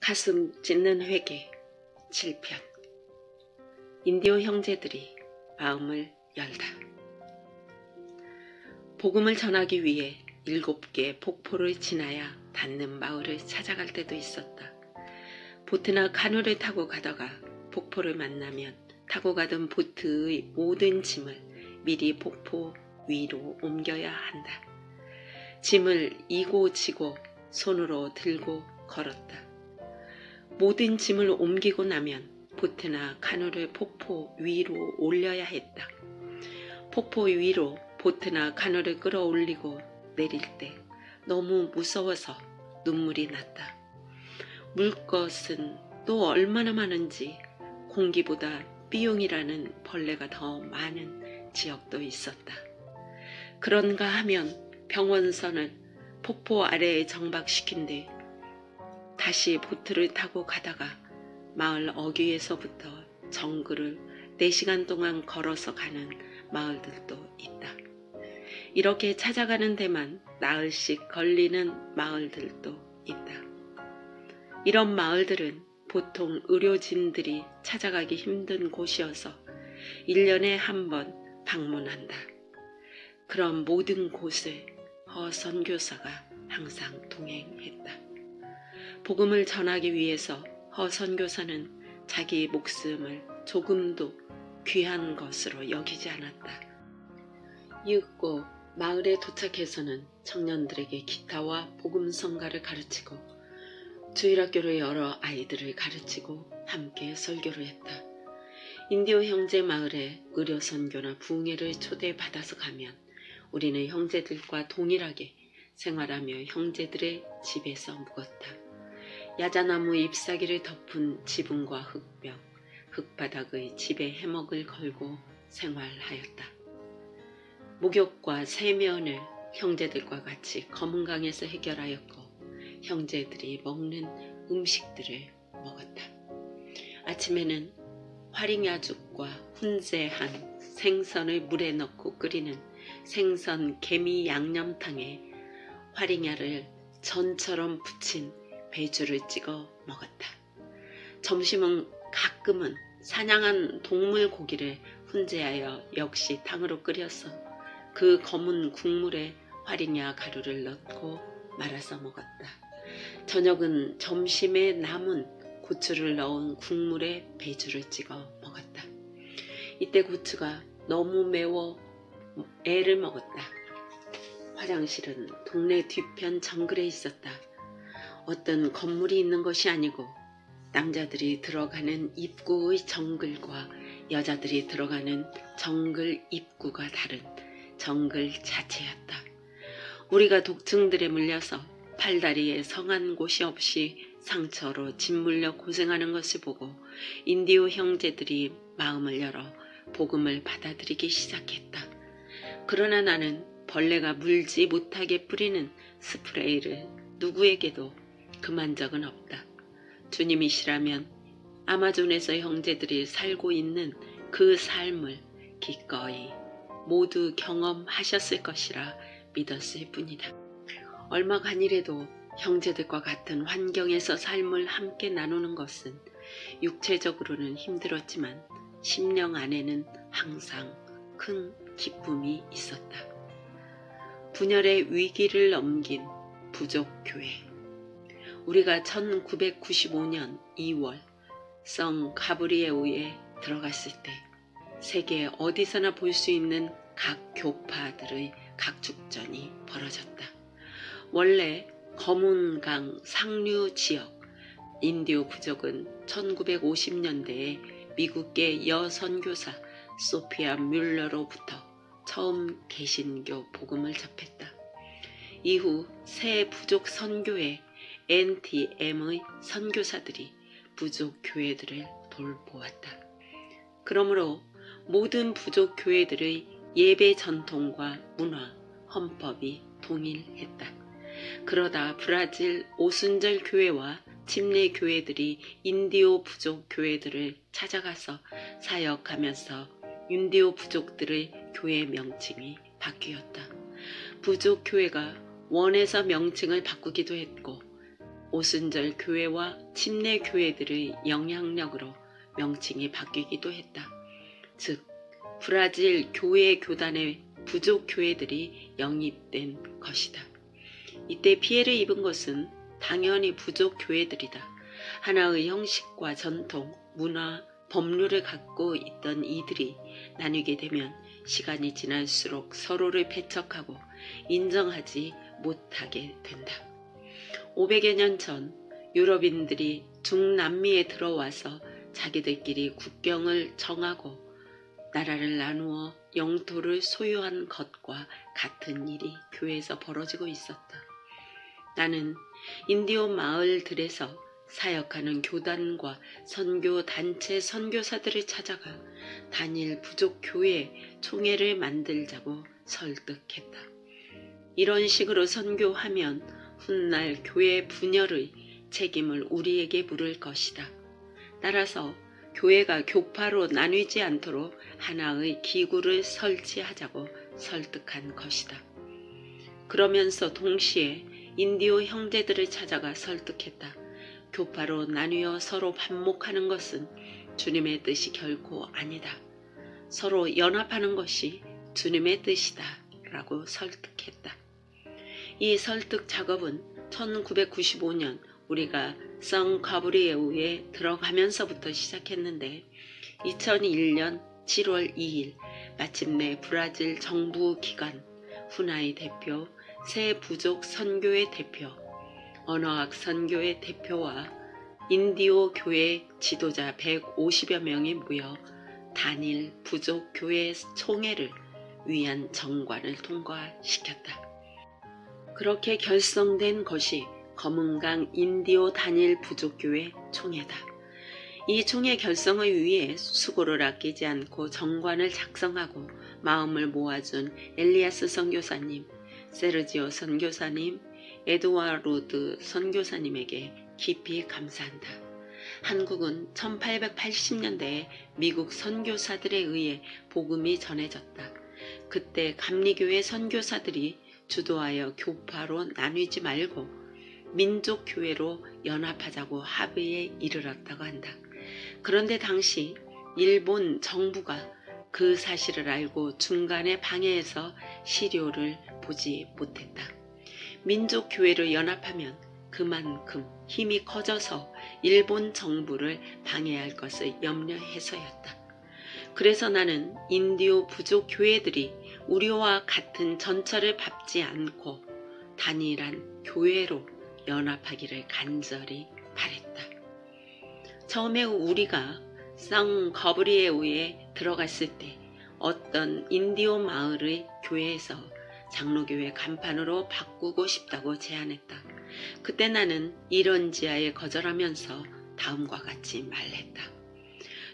가슴 찢는 회개 7편. 인디오 형제들이 마음을 열다. 복음을 전하기 위해 7개 폭포를 지나야 닿는 마을을 찾아갈 때도 있었다. 보트나 카누를 타고 가다가 폭포를 만나면 타고 가던 보트의 모든 짐을 미리 폭포 위로 옮겨야 한다. 짐을 이고 지고 손으로 들고 걸었다. 모든 짐을 옮기고 나면 보트나 카누를 폭포 위로 올려야 했다. 폭포 위로 보트나 카누를 끌어올리고 내릴 때 너무 무서워서 눈물이 났다. 물 것은 또 얼마나 많은지 공기보다 삐용이라는 벌레가 더 많은 지역도 있었다. 그런가 하면 병원선을 폭포 아래에 정박시킨 뒤 다시 보트를 타고 가다가 마을 어귀에서부터 정글을 4시간 동안 걸어서 가는 마을들도 있다. 이렇게 찾아가는 데만 나흘씩 걸리는 마을들도 있다. 이런 마을들은 보통 의료진들이 찾아가기 힘든 곳이어서 1년에 한 번 방문한다. 그런 모든 곳을 허 선교사가 항상 동행했다. 복음을 전하기 위해서 허 선교사는 자기 목숨을 조금도 귀한 것으로 여기지 않았다. 이윽고 마을에 도착해서는 청년들에게 기타와 복음 성가를 가르치고 주일학교를 열어 아이들을 가르치고 함께 설교를 했다. 인디오 형제 마을에 의료 선교나 부흥회를 초대받아서 가면 우리는 형제들과 동일하게 생활하며 형제들의 집에서 묵었다. 야자나무 잎사귀를 덮은 지붕과 흙벽, 흙바닥의 집에 해먹을 걸고 생활하였다. 목욕과 세면을 형제들과 같이 검은강에서 해결하였고 형제들이 먹는 음식들을 먹었다. 아침에는 화링야죽과 훈제한 생선을 물에 넣고 끓이는 생선 개미 양념탕에 화링야를 전처럼 부친 배주를 찍어 먹었다. 점심은 가끔은 사냥한 동물 고기를 훈제하여 역시 탕으로 끓여서 그 검은 국물에 화링야 가루를 넣고 말아서 먹었다. 저녁은 점심에 남은 고추를 넣은 국물에 배주를 찍어 먹었다. 이때 고추가 너무 매워 애를 먹었다. 화장실은 동네 뒤편 정글에 있었다. 어떤 건물이 있는 것이 아니고 남자들이 들어가는 입구의 정글과 여자들이 들어가는 정글 입구가 다른 정글 자체였다. 우리가 독충들에 물려서 팔다리에 성한 곳이 없이 상처로 짓물려 고생하는 것을 보고 인디오 형제들이 마음을 열어 복음을 받아들이기 시작했다. 그러나 나는 벌레가 물지 못하게 뿌리는 스프레이를 누구에게도 금한 적은 없다. 주님이시라면 아마존에서 형제들이 살고 있는 그 삶을 기꺼이 모두 경험하셨을 것이라 믿었을 뿐이다. 얼마간이라도 형제들과 같은 환경에서 삶을 함께 나누는 것은 육체적으로는 힘들었지만 심령 안에는 항상 큰 기쁨이 있었다. 분열의 위기를 넘긴 부족교회. 우리가 1995년 2월 성 가브리에오에 들어갔을 때 세계 어디서나 볼 수 있는 각 교파들의 각축전이 벌어졌다. 원래 검은강 상류 지역 인디오 부족은 1950년대에 미국계 여선교사 소피아 뮬러로부터 처음 개신교 복음을 접했다. 이후 새 부족 선교회 NTM의 선교사들이 부족 교회들을 돌보았다. 그러므로 모든 부족 교회들의 예배 전통과 문화, 헌법이 동일했다. 그러다 브라질 오순절 교회와 침례 교회들이 인디오 부족 교회들을 찾아가서 사역하면서 인디오 부족들의 교회 명칭이 바뀌었다. 부족 교회가 원에서 명칭을 바꾸기도 했고 오순절 교회와 침례 교회들의 영향력으로 명칭이 바뀌기도 했다. 즉 브라질 교회 교단의 부족 교회들이 영입된 것이다. 이때 피해를 입은 것은 당연히 부족 교회들이다. 하나의 형식과 전통, 문화, 법률을 갖고 있던 이들이 나뉘게 되면 시간이 지날수록 서로를 배척하고 인정하지 못하게 된다. 500여 년 전 유럽인들이 중남미에 들어와서 자기들끼리 국경을 정하고 나라를 나누어 영토를 소유한 것과 같은 일이 교회에서 벌어지고 있었다. 나는 인디오 마을들에서 사역하는 교단과 선교 단체 선교사들을 찾아가 단일 부족 교회 총회를 만들자고 설득했다. 이런 식으로 선교하면 훗날 교회 분열의 책임을 우리에게 물을 것이다. 따라서 교회가 교파로 나뉘지 않도록 하나의 기구를 설치하자고 설득한 것이다. 그러면서 동시에 인디오 형제들을 찾아가 설득했다. 교파로 나뉘어 서로 반목하는 것은 주님의 뜻이 결코 아니다. 서로 연합하는 것이 주님의 뜻이다 라고 설득했다. 이 설득 작업은 1995년 우리가 성 가브리에우에 들어가면서부터 시작했는데 2001년 7월 2일 마침내 브라질 정부 기관, 후나이 대표, 새 부족 선교회 대표, 언어학 선교회 대표와 인디오 교회 지도자 150여 명이 모여 단일 부족 교회 총회를 위한 정관을 통과시켰다. 그렇게 결성된 것이 검은강 인디오 단일 부족교회 총회다. 이 총회 결성을 위해 수고를 아끼지 않고 정관을 작성하고 마음을 모아준 엘리아스 선교사님, 세르지오 선교사님, 에드와르드 선교사님에게 깊이 감사한다. 한국은 1880년대에 미국 선교사들에 의해 복음이 전해졌다. 그때 감리교회 선교사들이 주도하여 교파로 나뉘지 말고 민족교회로 연합하자고 합의에 이르렀다고 한다. 그런데 당시 일본 정부가 그 사실을 알고 중간에 방해해서 시료를 보지 못했다. 민족교회로 연합하면 그만큼 힘이 커져서 일본 정부를 방해할 것을 염려해서였다. 그래서 나는 인디오 부족 교회들이 우리와 같은 전철을 밟지 않고 단일한 교회로 연합하기를 간절히 바랬다. 처음에 우리가 성 거브리에우에 들어갔을 때 어떤 인디오 마을의 교회에서 장로교회 간판으로 바꾸고 싶다고 제안했다. 그때 나는 이런지하에 거절하면서 다음과 같이 말했다.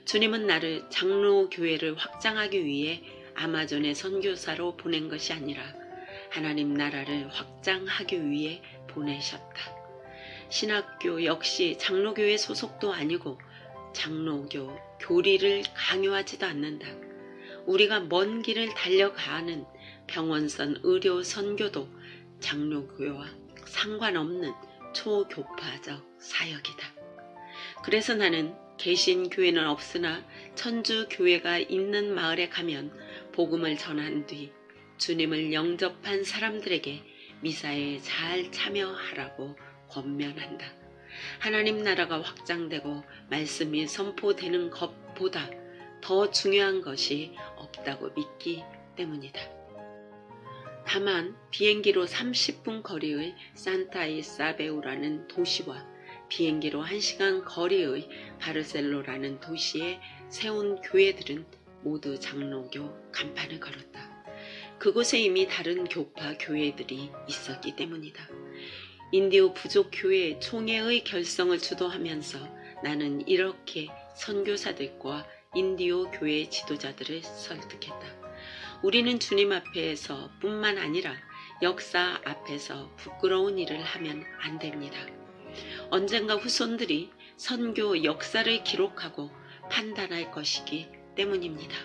주님은 나를 장로교회를 확장하기 위해 아마존의 선교사로 보낸 것이 아니라 하나님 나라를 확장하기 위해 보내셨다. 신학교 역시 장로교회 소속도 아니고 장로교 교리를 강요하지도 않는다. 우리가 먼 길을 달려가는 병원선 의료 선교도 장로교회와 상관없는 초교파적 사역이다. 그래서 나는 개신교회는 없으나 천주교회가 있는 마을에 가면 복음을 전한 뒤 주님을 영접한 사람들에게 미사에 잘 참여하라고 권면한다. 하나님 나라가 확장되고 말씀이 선포되는 것보다 더 중요한 것이 없다고 믿기 때문이다. 다만 비행기로 30분 거리의 산타이사베우라는 도시와 비행기로 1시간 거리의 바르셀로라는 도시에 세운 교회들은 모두 장로교 간판을 걸었다. 그곳에 이미 다른 교파 교회들이 있었기 때문이다. 인디오 부족 교회 총회의 결성을 주도하면서 나는 이렇게 선교사들과 인디오 교회 지도자들을 설득했다. 우리는 주님 앞에서 뿐만 아니라 역사 앞에서 부끄러운 일을 하면 안 됩니다. 언젠가 후손들이 선교 역사를 기록하고 판단할 것이기 때문입니다.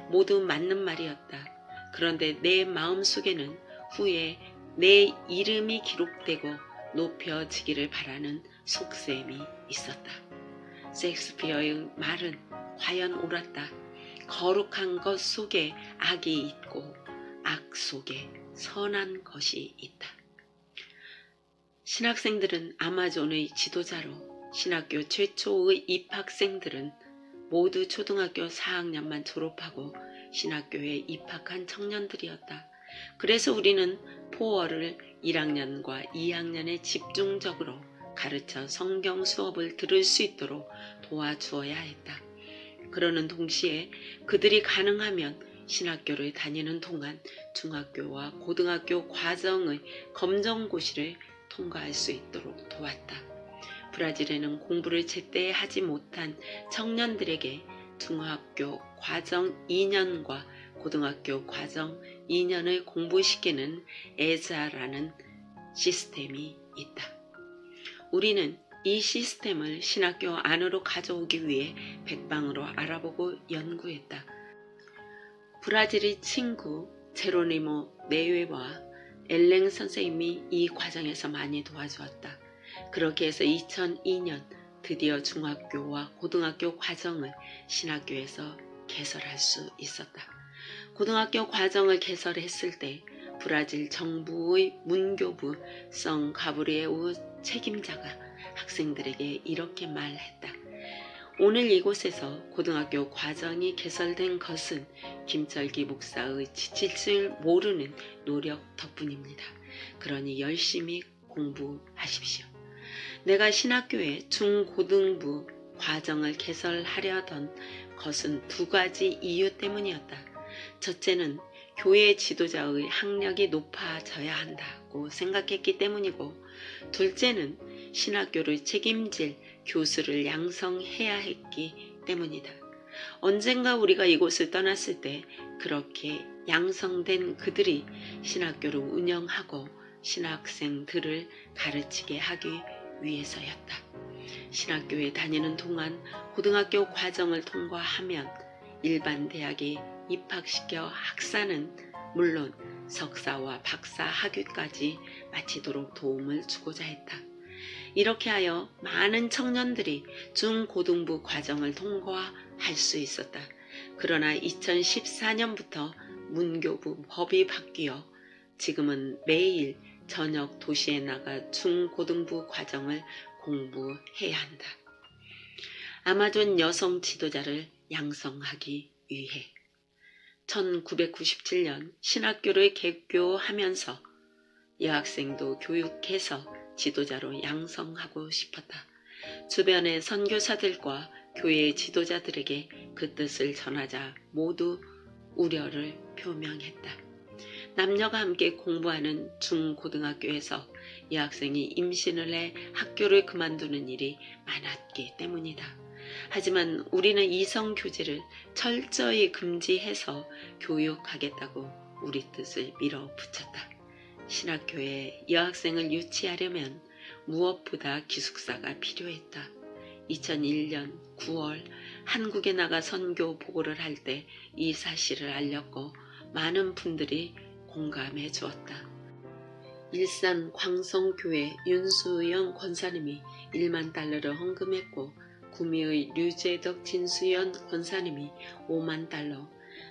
모두 맞는 말이었다. 그런데 내 마음속에는 후에 내 이름이 기록되고 높여지기를 바라는 속셈이 있었다. 셰익스피어의 말은 과연 옳았다. 거룩한 것 속에 악이 있고 악 속에 선한 것이 있다. 신학생들은 아마존의 지도자로 신학교 최초의 입학생들은 모두 초등학교 4학년만 졸업하고 신학교에 입학한 청년들이었다. 그래서 우리는 포어를 1학년과 2학년에 집중적으로 가르쳐 성경 수업을 들을 수 있도록 도와주어야 했다. 그러는 동시에 그들이 가능하면 신학교를 다니는 동안 중학교와 고등학교 과정의 검정고시를 통과할 수 있도록 도왔다. 브라질에는 공부를 제때 하지 못한 청년들에게 중학교 과정 2년과 고등학교 과정 2년을 공부시키는 에자라는 시스템이 있다. 우리는 이 시스템을 신학교 안으로 가져오기 위해 백방으로 알아보고 연구했다. 브라질의 친구 제로니모 네웨와 엘랭 선생님이 이 과정에서 많이 도와주었다. 그렇게 해서 2002년 드디어 중학교와 고등학교 과정을 신학교에서 개설할 수 있었다. 고등학교 과정을 개설했을 때 브라질 정부의 문교부 성 가브리에우 책임자가 학생들에게 이렇게 말했다. 오늘 이곳에서 고등학교 과정이 개설된 것은 김철기 목사의 지칠 줄 모르는 노력 덕분입니다. 그러니 열심히 공부하십시오. 내가 신학교에 중고등부 과정을 개설하려던 것은 두 가지 이유 때문이었다. 첫째는 교회 지도자의 학력이 높아져야 한다고 생각했기 때문이고, 둘째는 신학교를 책임질 교수를 양성해야 했기 때문이다. 언젠가 우리가 이곳을 떠났을 때 그렇게 양성된 그들이 신학교를 운영하고 신학생들을 가르치게 하기 위해서였다. 신학교에 다니는 동안 고등학교 과정을 통과하면 일반 대학에 입학시켜 학사는 물론 석사와 박사 학위까지 마치도록 도움을 주고자 했다. 이렇게 하여 많은 청년들이 중고등부 과정을 통과할 수 있었다. 그러나 2014년부터 문교부 법이 바뀌어 지금은 매일 저녁 도시에 나가 중고등부 과정을 공부해야 한다. 아마존 여성 지도자를 양성하기 위해 1997년 신학교를 개교하면서 여학생도 교육해서 지도자로 양성하고 싶었다. 주변의 선교사들과 교회 지도자들에게 그 뜻을 전하자 모두 우려를 표명했다. 남녀가 함께 공부하는 중고등학교에서 여학생이 임신을 해 학교를 그만두는 일이 많았기 때문이다. 하지만 우리는 이성교제를 철저히 금지해서 교육하겠다고 우리 뜻을 밀어붙였다. 신학교에 여학생을 유치하려면 무엇보다 기숙사가 필요했다. 2001년 9월 한국에 나가 선교 보고를 할 때 이 사실을 알렸고 많은 분들이 공감해 주었다. 일산 광성교회 윤수연 권사님이 1만 달러를 헌금했고 구미의 류재덕 진수연 권사님이 5만 달러,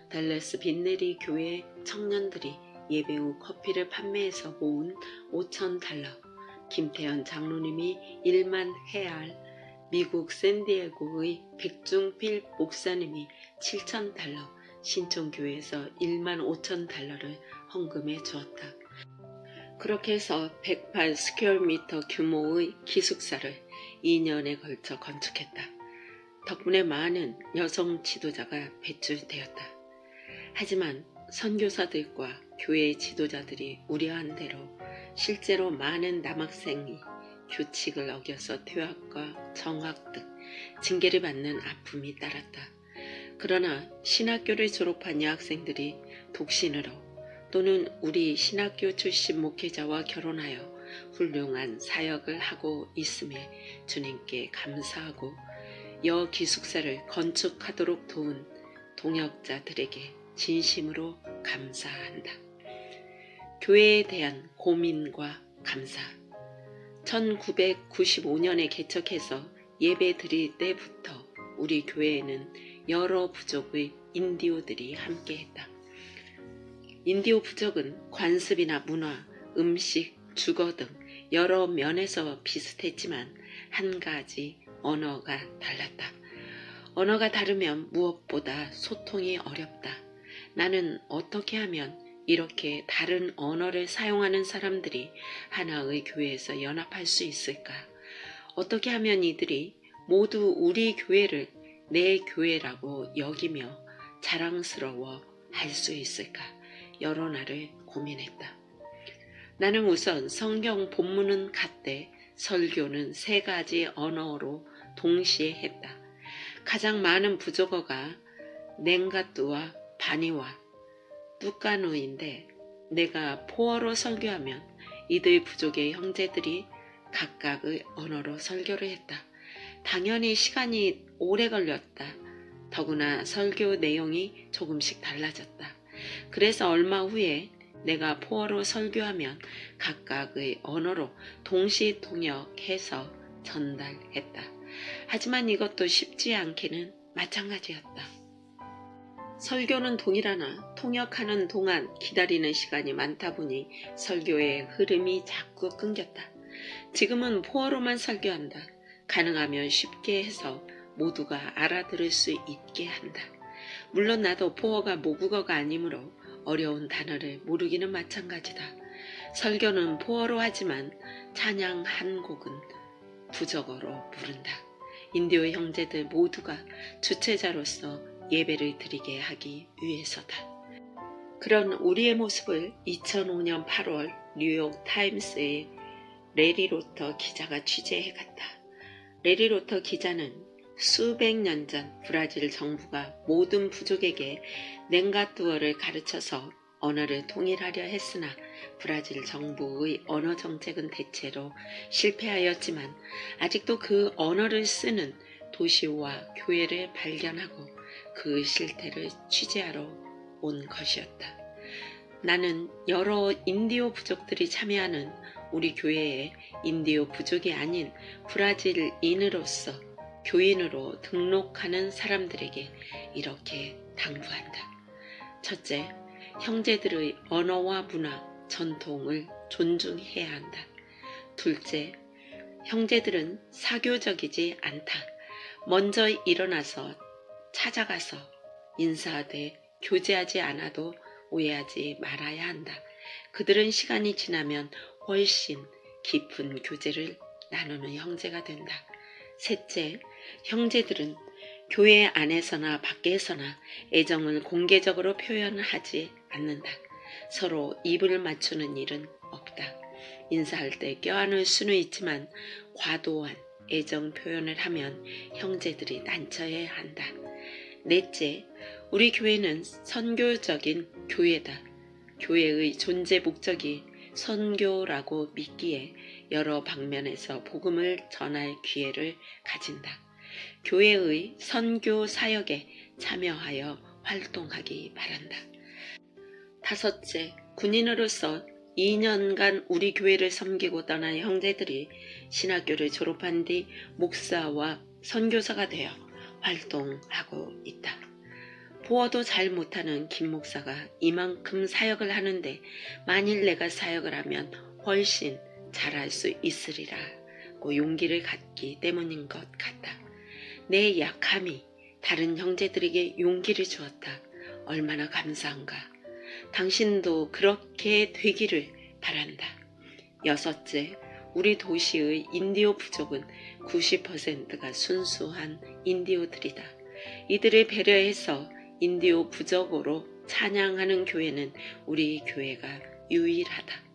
달라스 빈네리 교회 청년들이 예배 후 커피를 판매해서 모은 5천 달러, 김태현 장로님이 1만 헤알, 미국 샌디에고의 백중필 목사님이 7천 달러, 신촌교회에서 1만 5천 달러를 헌금해 주었다. 그렇게 해서 108스퀘어미터 규모의 기숙사를 2년에 걸쳐 건축했다. 덕분에 많은 여성 지도자가 배출되었다. 하지만 선교사들과 교회 지도자들이 우려한 대로 실제로 많은 남학생이 규칙을 어겨서 퇴학과 정학 등 징계를 받는 아픔이 따랐다. 그러나 신학교를 졸업한 여학생들이 독신으로 또는 우리 신학교 출신 목회자와 결혼하여 훌륭한 사역을 하고 있음에 주님께 감사하고 여기숙사를 건축하도록 도운 동역자들에게 진심으로 감사한다. 교회에 대한 고민과 감사. 1995년에 개척해서 예배 드릴 때부터 우리 교회에는 여러 부족의 인디오들이 함께했다. 인디오 부족은 관습이나 문화, 음식, 주거 등 여러 면에서 비슷했지만 한 가지 언어가 달랐다. 언어가 다르면 무엇보다 소통이 어렵다. 나는 어떻게 하면 이렇게 다른 언어를 사용하는 사람들이 하나의 교회에서 연합할 수 있을까? 어떻게 하면 이들이 모두 우리 교회를 내 교회라고 여기며 자랑스러워 할 수 있을까? 여러 날을 고민했다. 나는 우선 성경 본문은 같되 설교는 3가지 언어로 동시에 했다. 가장 많은 부족어가 넹가뚜와 바니와 뚜까누인데 내가 포어로 설교하면 이들 부족의 형제들이 각각의 언어로 설교를 했다. 당연히 시간이 오래 걸렸다. 더구나 설교 내용이 조금씩 달라졌다. 그래서 얼마 후에 내가 포어로 설교하면 각각의 언어로 동시 통역해서 전달했다. 하지만 이것도 쉽지 않게는 마찬가지였다. 설교는 동일하나 통역하는 동안 기다리는 시간이 많다 보니 설교의 흐름이 자꾸 끊겼다. 지금은 포어로만 설교한다. 가능하면 쉽게 해서 모두가 알아들을 수 있게 한다. 물론 나도 포어가 모국어가 아니므로 어려운 단어를 모르기는 마찬가지다. 설교는 포어로 하지만 찬양 한 곡은 부족어로 부른다. 인디오 형제들 모두가 주체자로서 예배를 드리게 하기 위해서다. 그런 우리의 모습을 2005년 8월 뉴욕 타임스의 레리 로터 기자가 취재해갔다. 레리 로터 기자는 수백 년 전 브라질 정부가 모든 부족에게 넹가뚜어를 가르쳐서 언어를 통일하려 했으나 브라질 정부의 언어 정책은 대체로 실패하였지만 아직도 그 언어를 쓰는 도시와 교회를 발견하고 그 실태를 취재하러 온 것이었다. 나는 여러 인디오 부족들이 참여하는 우리 교회에 인디오 부족이 아닌 브라질인으로서 교인으로 등록하는 사람들에게 이렇게 당부한다. 첫째, 형제들의 언어와 문화, 전통을 존중해야 한다. 둘째, 형제들은 사교적이지 않다. 먼저 일어나서 찾아가서 인사하되 교제하지 않아도 오해하지 말아야 한다. 그들은 시간이 지나면 훨씬 깊은 교제를 나누는 형제가 된다. 셋째, 형제들은 교회 안에서나 밖에서나 애정을 공개적으로 표현하지 않는다. 서로 입을 맞추는 일은 없다. 인사할 때 껴안을 수는 있지만 과도한 애정 표현을 하면 형제들이 난처해야 한다. 넷째, 우리 교회는 선교적인 교회다. 교회의 존재 목적이 선교라고 믿기에 여러 방면에서 복음을 전할 기회를 가진다. 교회의 선교 사역에 참여하여 활동하기 바란다. 다섯째, 군인으로서 2년간 우리 교회를 섬기고 떠난 형제들이 신학교를 졸업한 뒤 목사와 선교사가 되어 활동하고 있다. 보어도 잘 못하는 김 목사가 이만큼 사역을 하는데 만일 내가 사역을 하면 훨씬 잘할 수 있으리라고 용기를 갖기 때문인 것 같다. 내 약함이 다른 형제들에게 용기를 주었다. 얼마나 감사한가. 당신도 그렇게 되기를 바란다. 여섯째, 우리 도시의 인디오 부족은 90%가 순수한 인디오들이다. 이들을 배려해서 인디오 부족으로 찬양하는 교회는 우리 교회가 유일하다.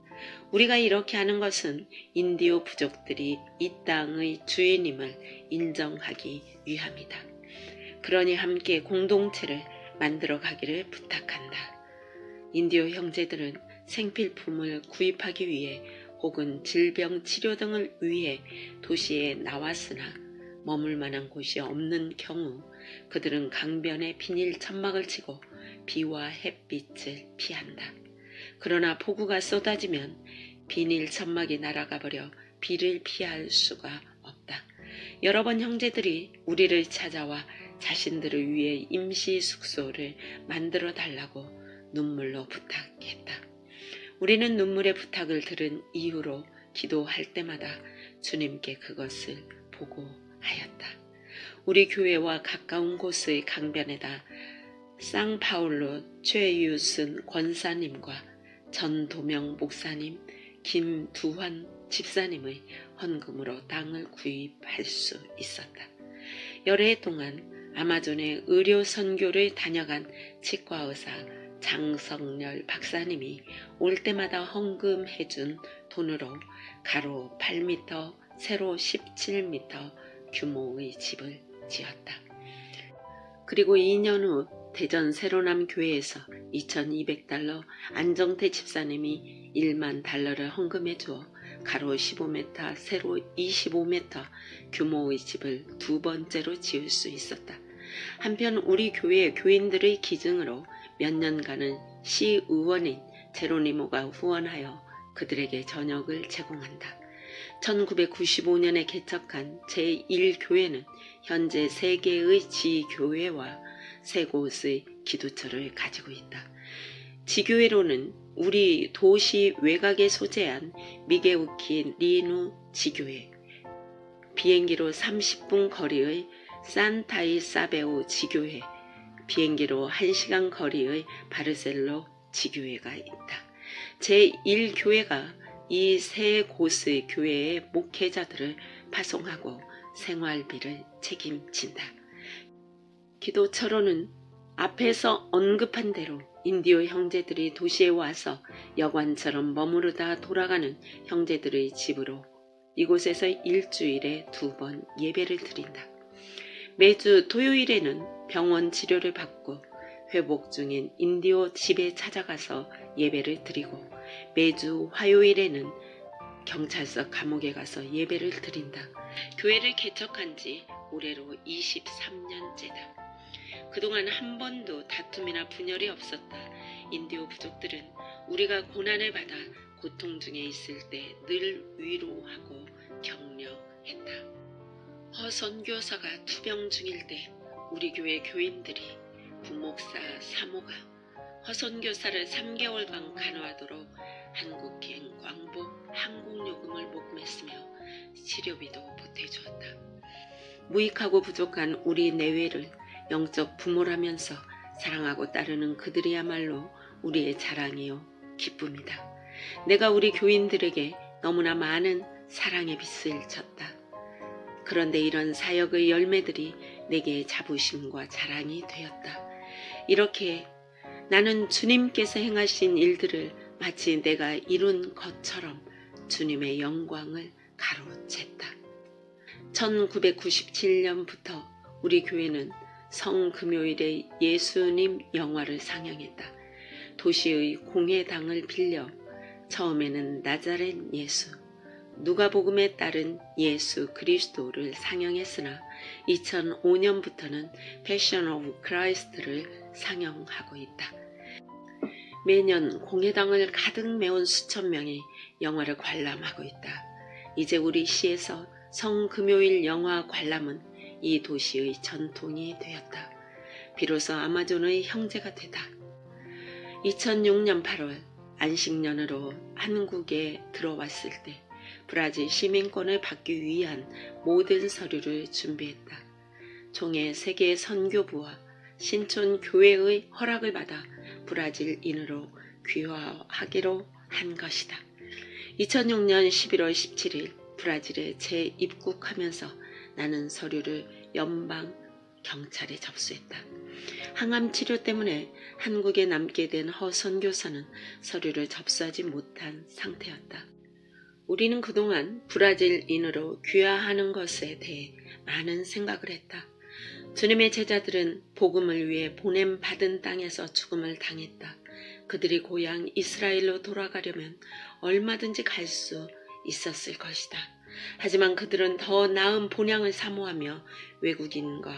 우리가 이렇게 하는 것은 인디오 부족들이 이 땅의 주인임을 인정하기 위함이다. 그러니 함께 공동체를 만들어 가기를 부탁한다. 인디오 형제들은 생필품을 구입하기 위해 혹은 질병 치료 등을 위해 도시에 나왔으나 머물 만한 곳이 없는 경우 그들은 강변에 비닐 천막을 치고 비와 햇빛을 피한다. 그러나 폭우가 쏟아지면 비닐 천막이 날아가 버려 비를 피할 수가 없다. 여러 번 형제들이 우리를 찾아와 자신들을 위해 임시 숙소를 만들어 달라고 눈물로 부탁했다. 우리는 눈물의 부탁을 들은 이후로 기도할 때마다 주님께 그것을 보고하였다. 우리 교회와 가까운 곳의 강변에다 상파울로 최유순 권사님과 전도명 목사님, 김두환 집사님의 헌금으로 땅을 구입할 수 있었다. 여러 해 동안 아마존에 의료 선교를 다녀간 치과의사 장성렬 박사님이 올 때마다 헌금해준 돈으로 가로 8m, 세로 17m 규모의 집을 지었다. 그리고 2년 후 대전 세로남 교회에서 2200달러 안정태 집사님이 1만 달러를 헌금해 주어 가로 15m, 세로 25m 규모의 집을 두 번째로 지을 수 있었다. 한편 우리 교회 교인들의 기증으로 몇 년간은 시의원인 제로니모가 후원하여 그들에게 저녁을 제공한다. 1995년에 개척한 제1교회는 현재 3개의 지교회와 3곳의 기도처를 가지고 있다. 지교회로는 우리 도시 외곽에 소재한 미게우키 리누 지교회, 비행기로 30분 거리의 산타이 사베오 지교회, 비행기로 1시간 거리의 바르셀로 지교회가 있다. 제1교회가 이 3곳의 교회의 목회자들을 파송하고 생활비를 책임진다. 기도처로는 앞에서 언급한 대로 인디오 형제들이 도시에 와서 여관처럼 머무르다 돌아가는 형제들의 집으로 이곳에서 일주일에 2번 예배를 드린다. 매주 토요일에는 병원 치료를 받고 회복 중인 인디오 집에 찾아가서 예배를 드리고 매주 화요일에는 경찰서 감옥에 가서 예배를 드린다. 교회를 개척한 지 올해로 23년째다. 그동안 한 번도 다툼이나 분열이 없었다. 인디오 부족들은 우리가 고난을 받아 고통 중에 있을 때 늘 위로하고 격려했다. 허 선교사가 투병 중일 때 우리 교회 교인들이 부목사 사모가 허 선교사를 3개월간 간호하도록 한국행 광복 항공요금을 목매쓰며 치료비도 보태주었다. 무익하고 부족한 우리 내외를 영적 부모라면서 사랑하고 따르는 그들이야말로 우리의 자랑이요 기쁨이다. 내가 우리 교인들에게 너무나 많은 사랑의 빚을 졌다. 그런데 이런 사역의 열매들이 내게 자부심과 자랑이 되었다. 이렇게 나는 주님께서 행하신 일들을 마치 내가 이룬 것처럼 주님의 영광을 가로챘다. 1997년부터 우리 교회는 성금요일에 예수님 영화를 상영했다. 도시의 공회당을 빌려 처음에는 나자렛 예수, 누가복음에 따른 예수 그리스도를 상영했으나 2005년부터는 패션 오브 크라이스트를 상영하고 있다. 매년 공회당을 가득 메운 수천 명이 영화를 관람하고 있다. 이제 우리 시에서 성금요일 영화 관람은 이 도시의 전통이 되었다. 비로소 아마존의 형제가 되다. 2006년 8월 안식년으로 한국에 들어왔을 때 브라질 시민권을 받기 위한 모든 서류를 준비했다. 총회 세계 선교부와 신촌 교회의 허락을 받아 브라질인으로 귀화하기로 한 것이다. 2006년 11월 17일 브라질에 재입국하면서 나는 서류를 연방 경찰에 접수했다. 항암 치료 때문에 한국에 남게 된 허 선교사는 서류를 접수하지 못한 상태였다. 우리는 그동안 브라질인으로 귀화하는 것에 대해 많은 생각을 했다. 주님의 제자들은 복음을 위해 보냄받은 땅에서 죽음을 당했다. 그들이 고향 이스라엘로 돌아가려면 얼마든지 갈 수 있었을 것이다. 하지만 그들은 더 나은 본향을 사모하며 외국인과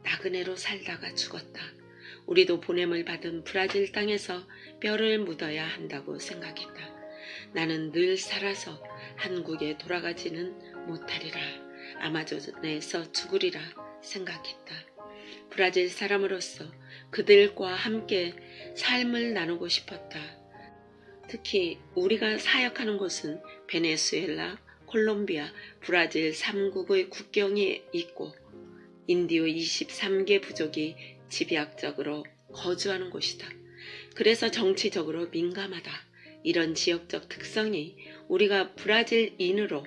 나그네로 살다가 죽었다. 우리도 보냄을 받은 브라질 땅에서 뼈를 묻어야 한다고 생각했다. 나는 늘 살아서 한국에 돌아가지는 못하리라. 아마존에서 죽으리라 생각했다. 브라질 사람으로서 그들과 함께 삶을 나누고 싶었다. 특히 우리가 사역하는 곳은 베네수엘라, 콜롬비아, 브라질 3국의 국경이 있고 인디오 23개 부족이 집약적으로 거주하는 곳이다. 그래서 정치적으로 민감하다. 이런 지역적 특성이 우리가 브라질인으로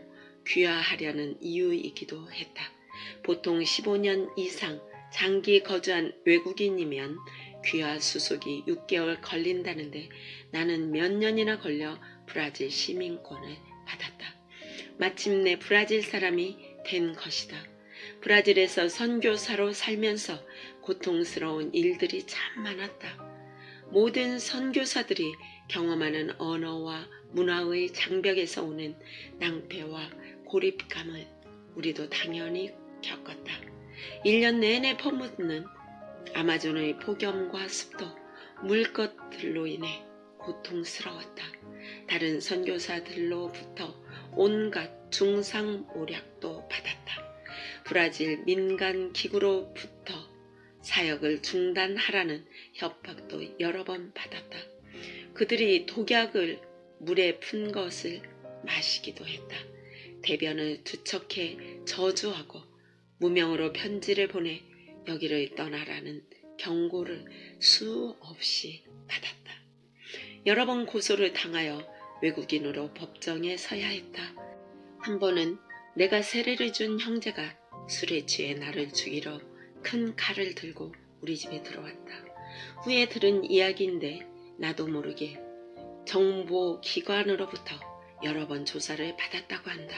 귀화하려는 이유이기도 했다. 보통 15년 이상 장기 거주한 외국인이면 귀화 수속이 6개월 걸린다는데 나는 몇 년이나 걸려 브라질 시민권을 받았다. 마침내 브라질 사람이 된 것이다. 브라질에서 선교사로 살면서 고통스러운 일들이 참 많았다. 모든 선교사들이 경험하는 언어와 문화의 장벽에서 오는 낭패와 고립감을 우리도 당연히 겪었다. 1년 내내 퍼붓는 아마존의 폭염과 습도, 물것들로 인해 고통스러웠다. 다른 선교사들로부터 온갖 중상모략도 받았다. 브라질 민간 기구로부터 사역을 중단하라는 협박도 여러 번 받았다. 그들이 독약을 물에 푼 것을 마시기도 했다. 대변을 투척해 저주하고 무명으로 편지를 보내 여기를 떠나라는 경고를 수없이 받았다. 여러 번 고소를 당하여 외국인으로 법정에 서야 했다. 한 번은 내가 세례를 준 형제가 술에 취해 나를 죽이러 큰 칼을 들고 우리 집에 들어왔다. 후에 들은 이야기인데 나도 모르게 정보기관으로부터 여러 번 조사를 받았다고 한다.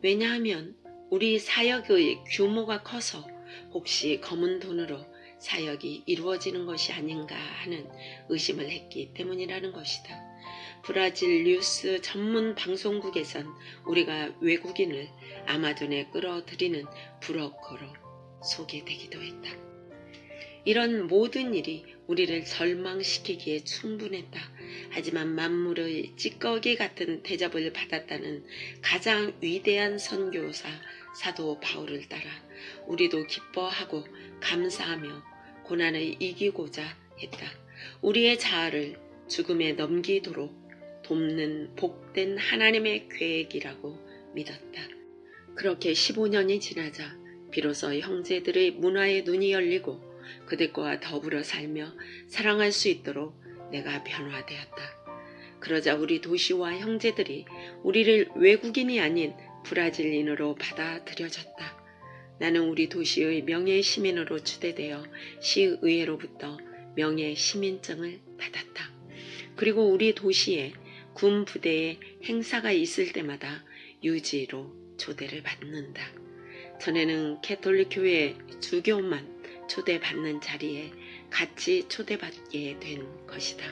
왜냐하면 우리 사역의 규모가 커서 혹시 검은 돈으로 사역이 이루어지는 것이 아닌가 하는 의심을 했기 때문이라는 것이다. 브라질 뉴스 전문 방송국에선 우리가 외국인을 아마존에 끌어들이는 브로커로 소개되기도 했다. 이런 모든 일이 우리를 절망시키기에 충분했다. 하지만 만물의 찌꺼기 같은 대접을 받았다는 가장 위대한 선교사 사도 바울을 따라 우리도 기뻐하고 감사하며 고난을 이기고자 했다. 우리의 자아를 죽음에 넘기도록 돕는 복된 하나님의 계획이라고 믿었다. 그렇게 15년이 지나자 비로소 형제들의 문화의 눈이 열리고 그들과 더불어 살며 사랑할 수 있도록 내가 변화되었다. 그러자 우리 도시와 형제들이 우리를 외국인이 아닌 브라질인으로 받아들여졌다. 나는 우리 도시의 명예 시민으로 추대되어 시의회로부터 명예 시민증을 받았다. 그리고 우리 도시에 군 부대의 행사가 있을 때마다 유지로 초대를 받는다. 전에는 캐톨릭 교회 주교만 초대받는 자리에 같이 초대받게 된 것이다.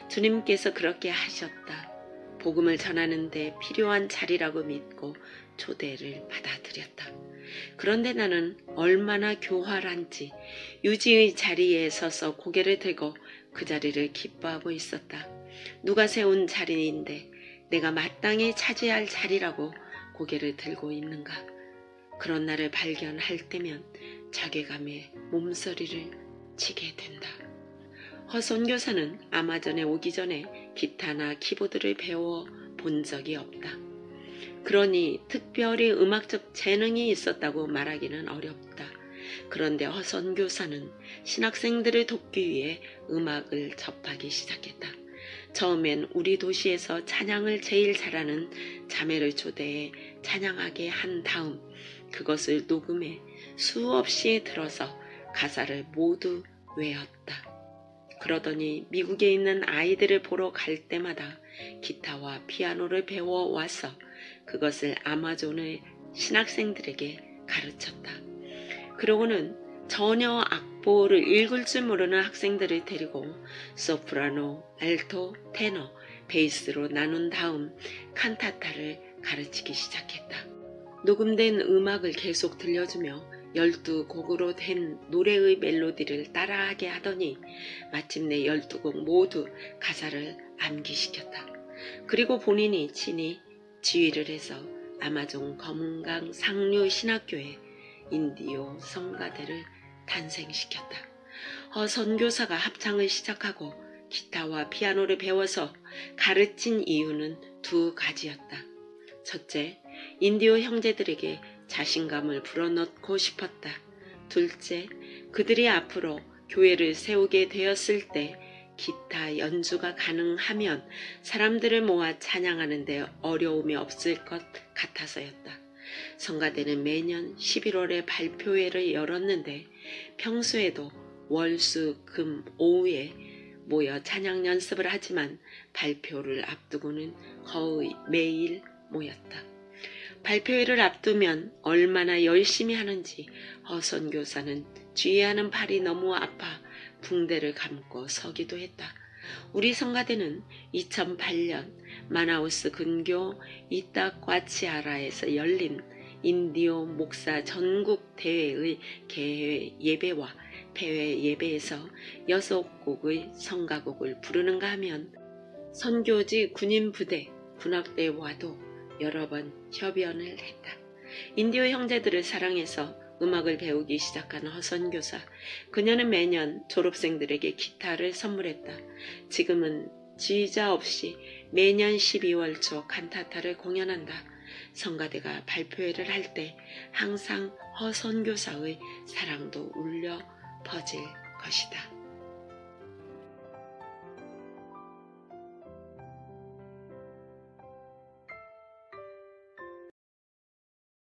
주님께서 그렇게 하셨다. 복음을 전하는 데 필요한 자리라고 믿고 초대를 받아들였다. 그런데 나는 얼마나 교활한지 유지의 자리에 서서 고개를 들고 그 자리를 기뻐하고 있었다. 누가 세운 자리인데 내가 마땅히 차지할 자리라고 고개를 들고 있는가. 그런 나를 발견할 때면 자괴감에 몸서리를 치게 된다. 허 선교사는 아마존에 오기 전에 기타나 키보드를 배워 본 적이 없다. 그러니 특별히 음악적 재능이 있었다고 말하기는 어렵다. 그런데 허 선교사는 신학생들을 돕기 위해 음악을 접하기 시작했다. 처음엔 우리 도시에서 찬양을 제일 잘하는 자매를 초대해 찬양하게 한 다음 그것을 녹음해 수없이 들어서 가사를 모두 외웠다. 그러더니 미국에 있는 아이들을 보러 갈 때마다 기타와 피아노를 배워와서 그것을 아마존의 신학생들에게 가르쳤다. 그러고는 전혀 악보를 읽을 줄 모르는 학생들을 데리고 소프라노, 알토, 테너, 베이스로 나눈 다음 칸타타를 가르치기 시작했다. 녹음된 음악을 계속 들려주며 12곡으로 된 노래의 멜로디를 따라하게 하더니 마침내 12곡 모두 가사를 암기시켰다. 그리고 본인이 친히 지휘를 해서 아마존 검은강 상류 신학교에 인디오 성가대를 탄생시켰다. 허 선교사가 합창을 시작하고 기타와 피아노를 배워서 가르친 이유는 두 가지였다. 첫째, 인디오 형제들에게 자신감을 불어넣고 싶었다. 둘째, 그들이 앞으로 교회를 세우게 되었을 때 기타 연주가 가능하면 사람들을 모아 찬양하는 데 어려움이 없을 것 같아서였다. 성가대는 매년 11월에 발표회를 열었는데 평소에도 월, 수, 금, 오후에 모여 찬양 연습을 하지만 발표를 앞두고는 거의 매일 모였다. 발표회를 앞두면 얼마나 열심히 하는지 허 선교사는 주의하는 팔이 너무 아파 붕대를 감고 서기도 했다. 우리 성가대는 2008년 마나우스 근교 이타과치아라에서 열린 인디오 목사 전국 대회의 개회 예배와 폐회 예배에서 6곡의 성가곡을 부르는가 하면 선교지 군인 부대 군악대와도 여러 번 협연을 했다. 인디오 형제들을 사랑해서 음악을 배우기 시작한 허선교사. 그녀는 매년 졸업생들에게 기타를 선물했다. 지금은 지휘자 없이 매년 12월 초 칸타타를 공연한다. 성가대가 발표회를 할 때 항상 허선교사의 사랑도 울려 퍼질 것이다.